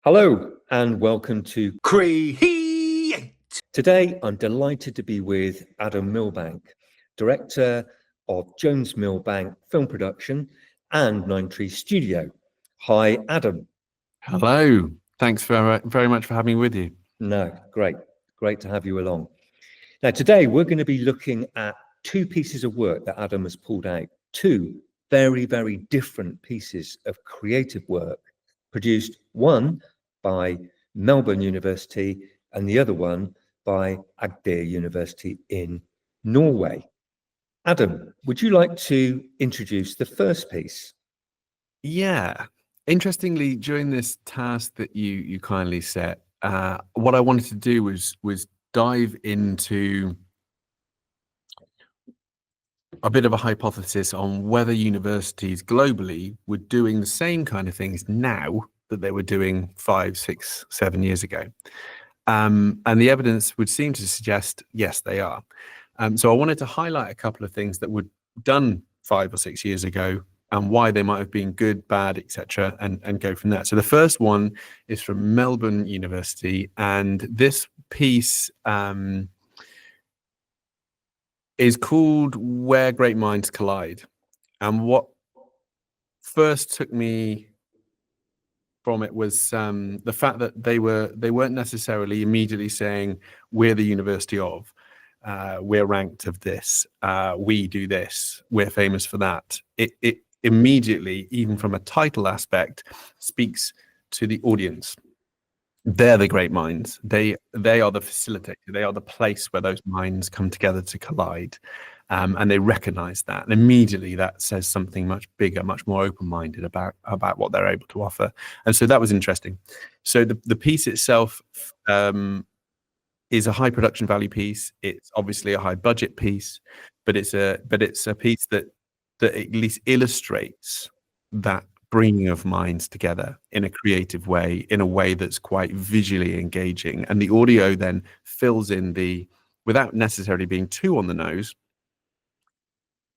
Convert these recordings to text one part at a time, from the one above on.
Hello and welcome to Create. Today. I'm delighted to be with Adam Millbank, Director of JonesMillbank Film Production and Nine Trees Studio. Hi, Adam. Hello. Thanks very much for having me with you. No, great to have you along. Now, today we're going to be looking at two pieces of work that Adam has pulled out, two very, very different pieces of creative work produced, one by Melbourne University and the other one by Agder University in Norway. Adam, would you like to introduce the first piece? Yeah. Interestingly, during this task that you kindly set, what I wanted to do was dive into a bit of a hypothesis on whether universities globally were doing the same kind of things now that they were doing 5, 6, 7 years ago. And the evidence would seem to suggest, yes, they are. So I wanted to highlight a couple of things that were done 5 or 6 years ago and why they might have been good, bad, etc., and go from there. So the first one is from Melbourne University, and this piece is called Where Great Minds Collide. And what first took me from it was the fact that they weren't necessarily immediately saying, we're the University of, we're ranked of this, we do this, we're famous for that. It immediately, even from a title aspect, speaks to the audience. They're the great minds. They are the facilitator. They are the place where those minds come together to collide, and they recognize that. And immediately, that says something much bigger, much more open-minded about what they're able to offer. And so that was interesting. So the piece itself is a high production value piece. It's obviously a high budget piece, but it's a piece that at least illustrates that bringing of minds together in a creative way, in a way that's quite visually engaging. And the audio then fills in without necessarily being too on the nose,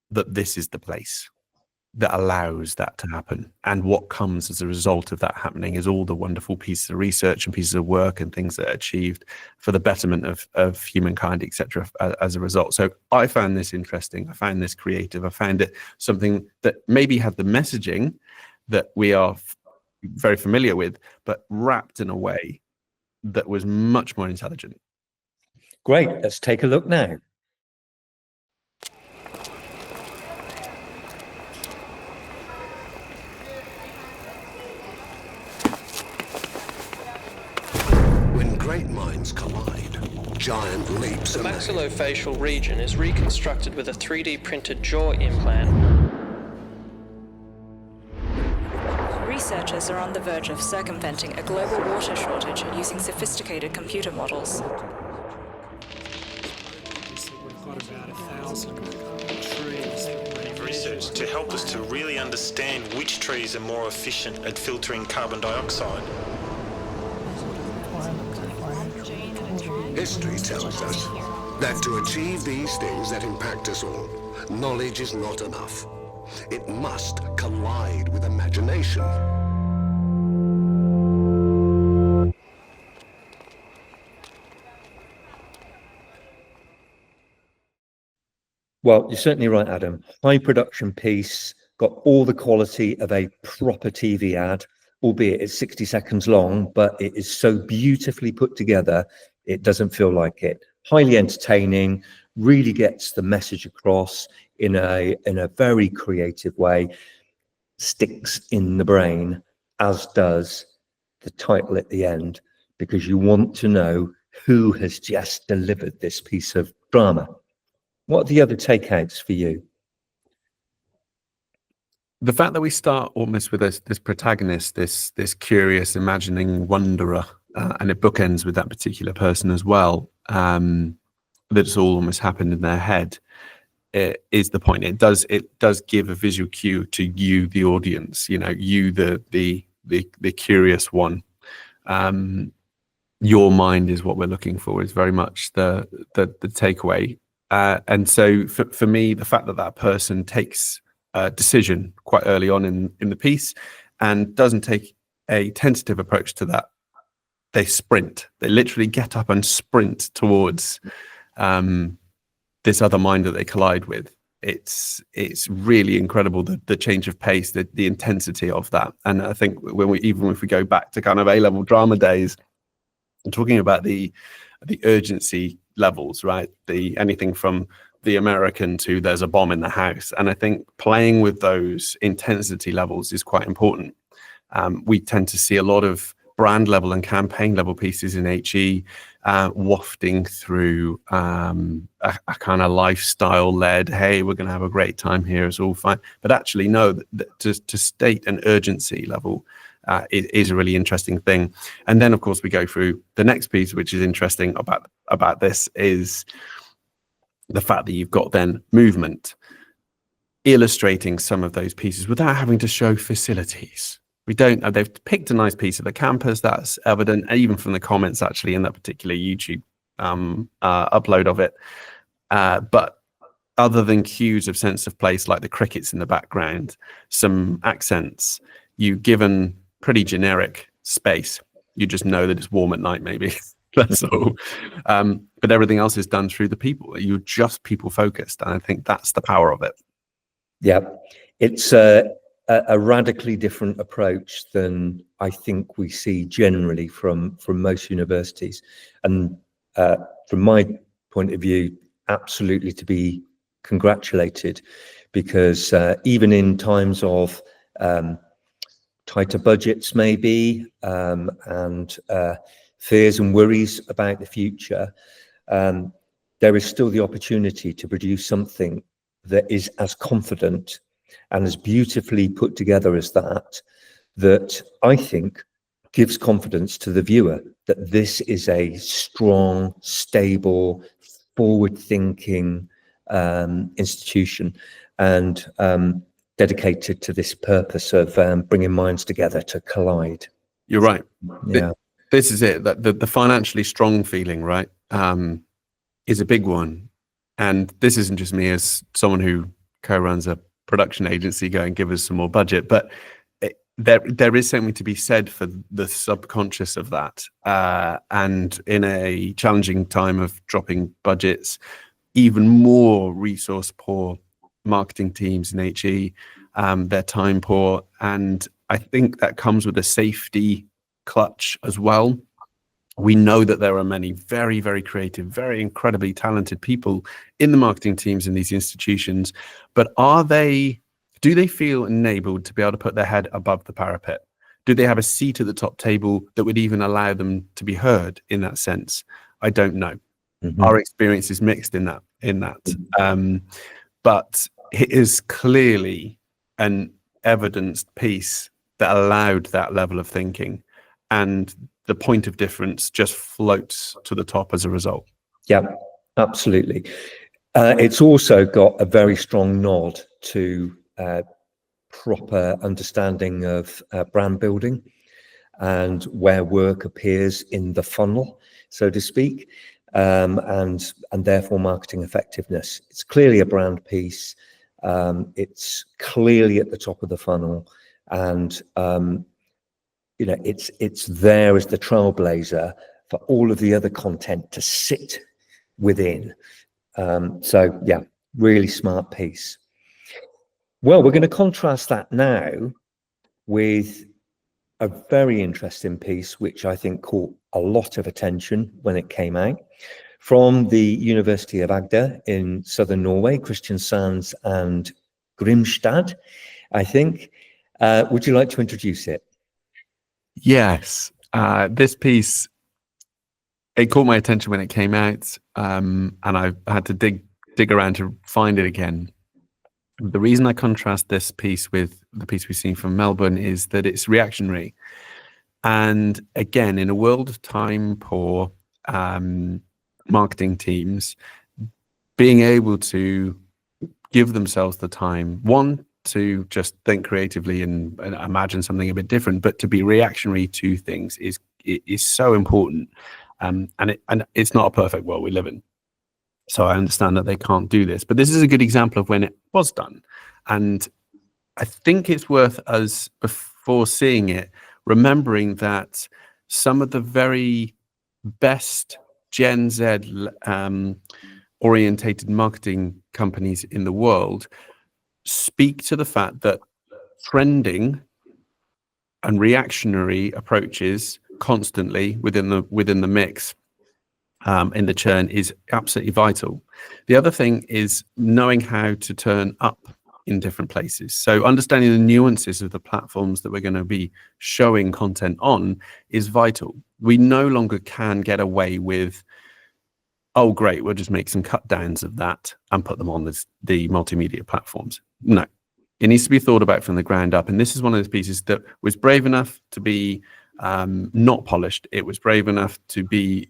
that this is the place that allows that to happen. And what comes as a result of that happening is all the wonderful pieces of research and pieces of work and things that are achieved for the betterment of humankind, etc., as a result. So I found this interesting. I found this creative. I found it something that maybe had the messaging that we are very familiar with, but wrapped in a way that was much more intelligent. Great. Let's take a look now. When great minds collide, giant leaps are The made. maxillofacial region is reconstructed with a 3D printed jaw implant. Researchers are on the verge of circumventing a global water shortage using sophisticated computer models. We've got about 1,000 trees. Research to help us to really understand which trees are more efficient at filtering carbon dioxide. History tells us that to achieve these things that impact us all, knowledge is not enough. It must collide with imagination. Well, you're certainly right, Adam. High production piece, got all the quality of a proper TV ad, albeit it's 60 seconds long, but it is so beautifully put together, it doesn't feel like it. Highly entertaining, really gets the message across in a very creative way, sticks in the brain, as does the title at the end, because you want to know who has just delivered this piece of drama. What are the other takeouts for you? The fact that we start almost with this protagonist, this curious, imagining wanderer, and it bookends with that particular person as well, that's all almost happened in their head, is the point. It does give a visual cue to you, the audience. You know, you the curious one. Your mind is what we're looking for. Is very much the takeaway. And so for me, the fact that person takes a decision quite early on in the piece and doesn't take a tentative approach to that. They sprint. They literally get up and sprint towards this other mind that they collide with. It's really incredible, the change of pace, the intensity of that. And I think even if we go back to kind of A-level drama days, I'm talking about the urgency levels, right? Anything from the American to there's a bomb in the house. And I think playing with those intensity levels is quite important. We tend to see a lot of brand level and campaign level pieces in HE wafting through a kind of lifestyle led, hey, we're going to have a great time here, it's all fine. But actually, no, to state an urgency level it is a really interesting thing. And then, of course, we go through the next piece, which is interesting about this, is the fact that you've got then movement illustrating some of those pieces without having to show facilities. We don't, they've picked a nice piece of the campus, that's evident, even from the comments actually in that particular YouTube upload of it. But other than cues of sense of place, like the crickets in the background, some accents, you've given pretty generic space. You just know that it's warm at night, maybe. That's all. But everything else is done through the people. You're just people focused. And I think that's the power of it. Yeah, it's a radically different approach than I think we see generally from most universities. And from my point of view, absolutely to be congratulated, because even in times of tighter budgets maybe, and fears and worries about the future, there is still the opportunity to produce something that is as confident and as beautifully put together as that I think gives confidence to the viewer that this is a strong, stable, forward-thinking institution, and dedicated to this purpose of bringing minds together to collide. You're right. Yeah. This is it. That the financially strong feeling, right, is a big one. And this isn't just me as someone who co-runs a production agency going, give us some more budget, but there is something to be said for the subconscious of that. And in a challenging time of dropping budgets, even more resource poor marketing teams in HE, they're time poor. And I think that comes with a safety clutch as well. We know that there are many very, very creative, very incredibly talented people in the marketing teams in these institutions, but do they feel enabled to be able to put their head above the parapet? Do they have a seat at the top table that would even allow them to be heard in that sense? I don't know. Mm-hmm. Our experience is mixed in that. But it is clearly an evidenced piece that allowed that level of thinking, and the point of difference just floats to the top as a result. Yeah, absolutely. It's also got a very strong nod to proper understanding of brand building and where work appears in the funnel, so to speak, and therefore marketing effectiveness. It's clearly a brand piece. It's clearly at the top of the funnel, and it's there as the trailblazer for all of the other content to sit within. So yeah, really smart piece. Well, we're going to contrast that now with a very interesting piece, which I think caught a lot of attention when it came out, from the University of Agder in southern Norway, Kristiansand and Grimstad, I think. Would you like to introduce it? Yes, this piece, it caught my attention when it came out, and I had to dig around to find it again. The reason I contrast this piece with the piece we've seen from Melbourne is that it's reactionary. And again, in a world of time poor marketing teams, being able to give themselves the time, one, to just think creatively and imagine something a bit different, but to be reactionary to things is so important. And it's not a perfect world we live in. So I understand that they can't do this, but this is a good example of when it was done. And I think it's worth us, before seeing it, remembering that some of the very best Gen Z orientated marketing companies in the world speak to the fact that trending and reactionary approaches constantly within the mix in the churn is absolutely vital. The other thing is knowing how to turn up in different places. So understanding the nuances of the platforms that we're going to be showing content on is vital. We no longer can get away with, oh great, we'll just make some cut downs of that and put them on the multimedia platforms. No, it needs to be thought about from the ground up. And this is one of those pieces that was brave enough to be not polished. It was brave enough to be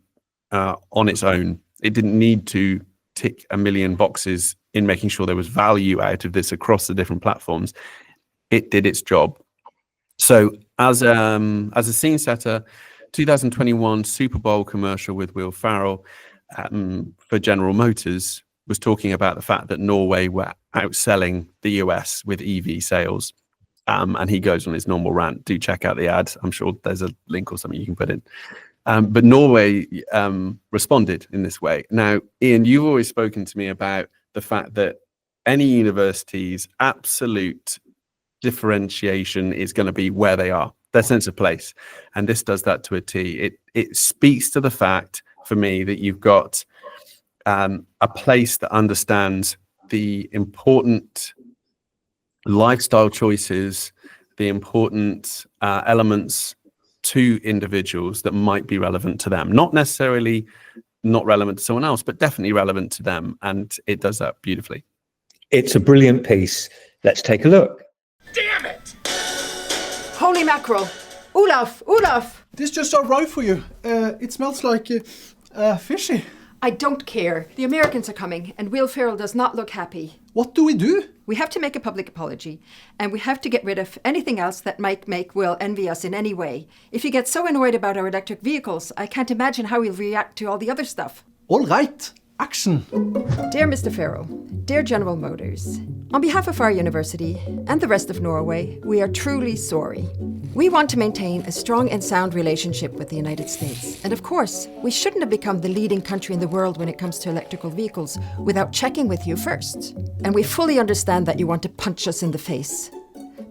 on its own. It didn't need to tick a million boxes in making sure there was value out of this across the different platforms. It did its job. So as a scene setter, 2021 Super Bowl commercial with Will Ferrell for General Motors was talking about the fact that Norway were outselling the US with EV sales. And he goes on his normal rant. Do check out the ad. I'm sure there's a link or something you can put in. But Norway responded in this way. Now, Ian, you've always spoken to me about the fact that any university's absolute differentiation is going to be where they are, their sense of place. And this does that to a T. It speaks to the fact, for me, that you've got a place that understands the important lifestyle choices, the important elements to individuals that might be relevant to them. Not necessarily not relevant to someone else, but definitely relevant to them. And it does that beautifully. It's a brilliant piece. Let's take a look. Damn it! Holy mackerel! Olaf! This just arrived for you. It smells like fishy. I don't care. The Americans are coming, and Will Ferrell does not look happy. What do we do? We have to make a public apology, and we have to get rid of anything else that might make Will envy us in any way. If he gets so annoyed about our electric vehicles, I can't imagine how he'll react to all the other stuff. All right. Action. Dear Mr. Ferrell, dear General Motors, on behalf of our university and the rest of Norway, we are truly sorry. We want to maintain a strong and sound relationship with the United States. And of course, we shouldn't have become the leading country in the world when it comes to electrical vehicles without checking with you first. And we fully understand that you want to punch us in the face.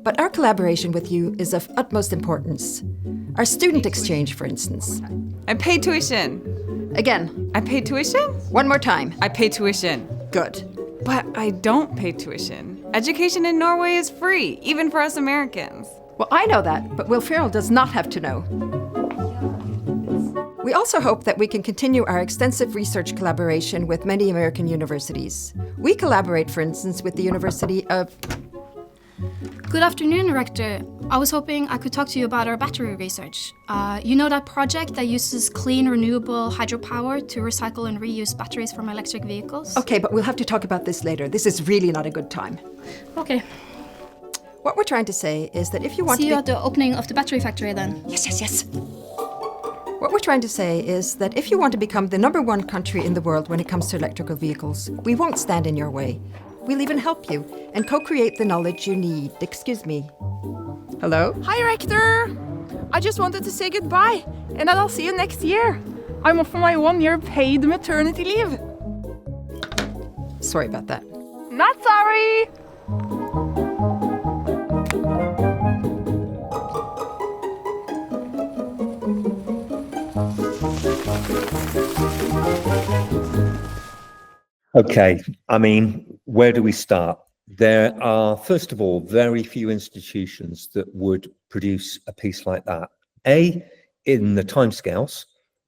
But our collaboration with you is of utmost importance. Our student exchange, for instance. I pay tuition. Again. I pay tuition? One more time. I pay tuition. Good. But I don't pay tuition. Education in Norway is free, even for us Americans. Well, I know that, but Will Ferrell does not have to know. We also hope that we can continue our extensive research collaboration with many American universities. We collaborate, for instance, with the University of... Good afternoon, Rector. I was hoping I could talk to you about our battery research. You know that project that uses clean, renewable hydropower to recycle and reuse batteries from electric vehicles? Okay, but we'll have to talk about this later. This is really not a good time. Okay. What we're trying to say is that if you want See to you at the opening of the battery factory then. Yes. What we're trying to say is that if you want to become the #1 country in the world when it comes to electrical vehicles, we won't stand in your way. We'll even help you and co-create the knowledge you need. Excuse me. Hello? Hi, Rector! I just wanted to say goodbye, and that I'll see you next year. I'm off for my 1-year paid maternity leave. Sorry about that. Not sorry! Okay, I mean, where do we start? There are, first of all, very few institutions that would produce a piece like that. In the timescales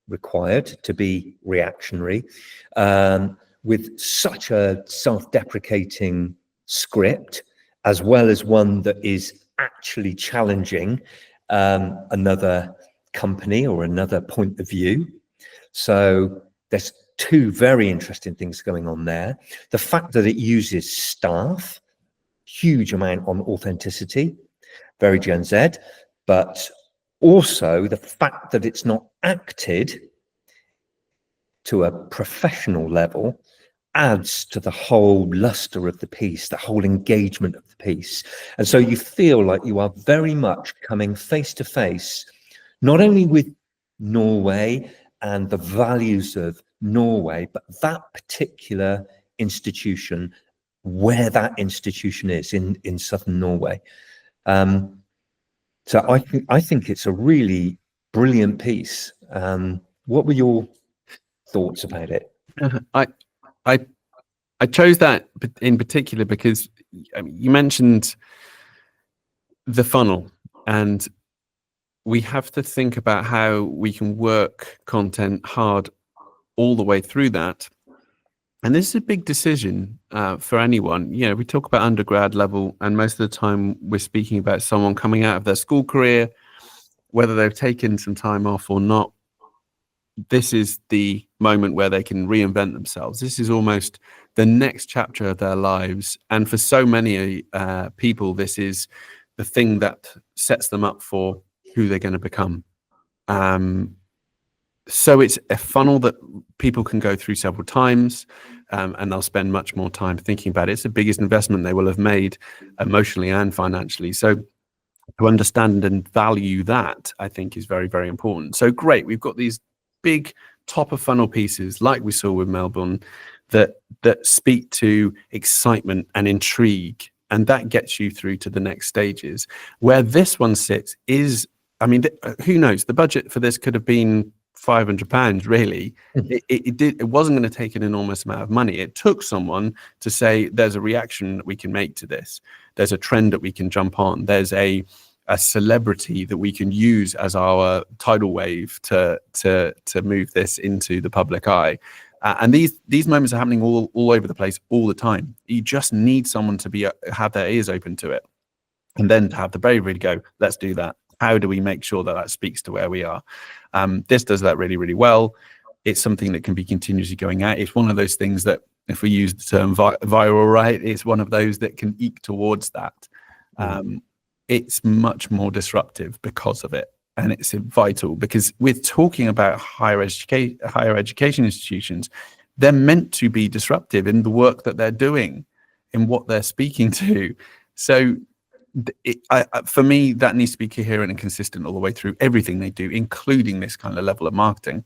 required to be reactionary, with such a self-deprecating script, as well as one that is actually challenging another company or another point of view. So there's two very interesting things going on there. The fact that it uses staff, huge amount on authenticity, very Gen Z, but also the fact that it's not acted to a professional level adds to the whole luster of the piece, the whole engagement of the piece. And so you feel like you are very much coming face to face, not only with Norway and the values of Norway, but that particular institution, where that institution is in southern Norway. So I think it's a really brilliant piece. What were your thoughts about it? I chose that in particular because you mentioned the funnel, and we have to think about how we can work content hard all the way through that. And this is a big decision for anyone. You know, we talk about undergrad level, and most of the time we're speaking about someone coming out of their school career, whether they've taken some time off or not. This is the moment where they can reinvent themselves. This is almost the next chapter of their lives. And for so many people, this is the thing that sets them up for who they're going to become. So it's a funnel that people can go through several times, and they'll spend much more time thinking about it. It's the biggest investment they will have made emotionally and financially. So to understand and value that, I think, is very, very important. So great, we've got these big top of funnel pieces like we saw with Melbourne that speak to excitement and intrigue, and that gets you through to the next stages. Where this one sits is, I mean, who knows? The budget for this could have been £500 really. It wasn't going to take an enormous amount of money. It took someone to say there's a reaction that we can make to this, there's a trend that we can jump on, there's a celebrity that we can use as our tidal wave to move this into the public eye. And these moments are happening all over the place all the time. You just need someone to have their ears open to it, and then to have the bravery to go, let's do that. How do we make sure that speaks to where we are? This does that really, really well. It's something that can be continuously going out. It's one of those things that, if we use the term viral, right, it's one of those that can eke towards that. It's much more disruptive because of it. And it's vital because we're talking about higher education institutions. They're meant to be disruptive in the work that they're doing, in what they're speaking to. So for me, that needs to be coherent and consistent all the way through everything they do, including this kind of level of marketing.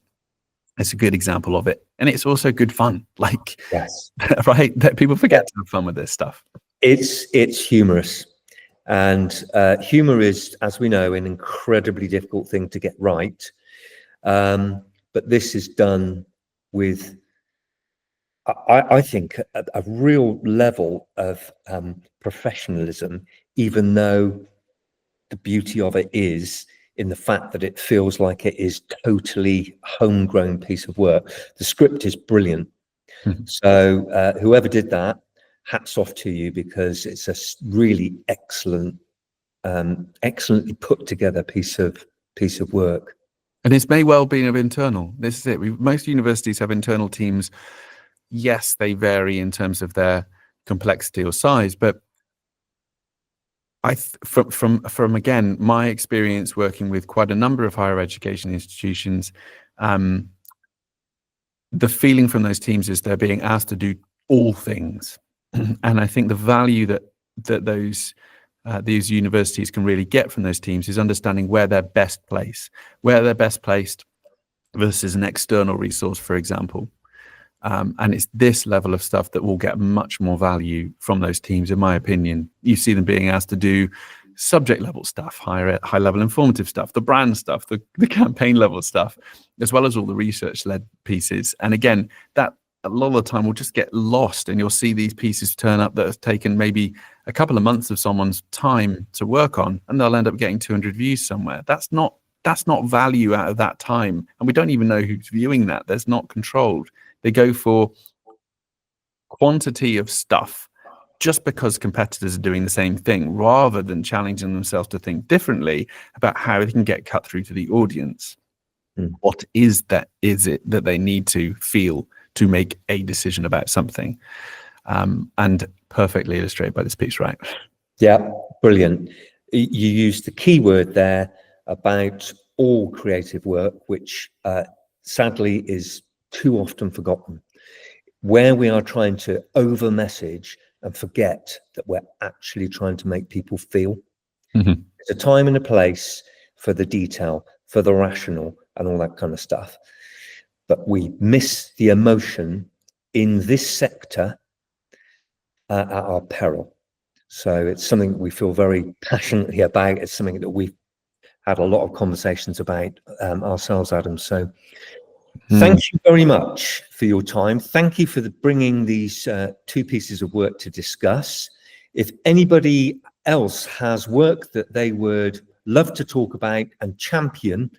It's a good example of it. And it's also good fun. Like, yes, right? That people forget to have fun with this stuff. It's humorous. And humor is, as we know, an incredibly difficult thing to get right. But this is done with, I think, a real level of professionalism, even though the beauty of it is in the fact that it feels like it is totally homegrown piece of work. The script is brilliant. So whoever did that, hats off to you, because it's a really excellently excellently put together piece of work. And this may well be of internal. This is it. Most universities have internal teams. Yes, they vary in terms of their complexity or size, but from again my experience working with quite a number of higher education institutions, the feeling from those teams is they're being asked to do all things. And I think the value that these universities can really get from those teams is understanding where they're best placed versus an external resource, for example. And it's this level of stuff that will get much more value from those teams, in my opinion. You see them being asked to do subject level stuff, high level informative stuff, the brand stuff, the campaign level stuff, as well as all the research led pieces. And again, that a lot of the time will just get lost, and you'll see these pieces turn up that have taken maybe a couple of months of someone's time to work on, and they'll end up getting 200 views somewhere. That's not value out of that time. And we don't even know who's viewing that. That's not controlled. They go for quantity of stuff just because competitors are doing the same thing, rather than challenging themselves to think differently about how they can get cut through to the audience. What is it that they need to feel to make a decision about something? And perfectly illustrated by this piece, right? Yeah, brilliant. You used the key word there about all creative work, which sadly is too often forgotten. where we are trying to over message and forget that we're actually trying to make people feel. Mm-hmm. There's a time and a place for the detail, for the rational and all that kind of stuff. But we miss the emotion in this sector at our peril. So it's something that we feel very passionately about. It's something that we've had a lot of conversations about ourselves, Adam. So thank you very much for your time. Thank you for bringing these two pieces of work to discuss. If anybody else has work that they would love to talk about and champion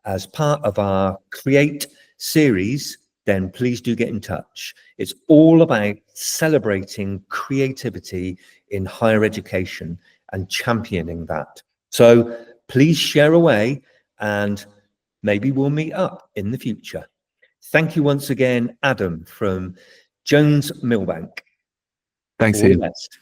as part of our Create series, then please do get in touch. It's all about celebrating creativity in higher education and championing that. So please share away, and maybe we'll meet up in the future. Thank you once again, Adam from JonesMillbank. Thanks, All the Ian. best.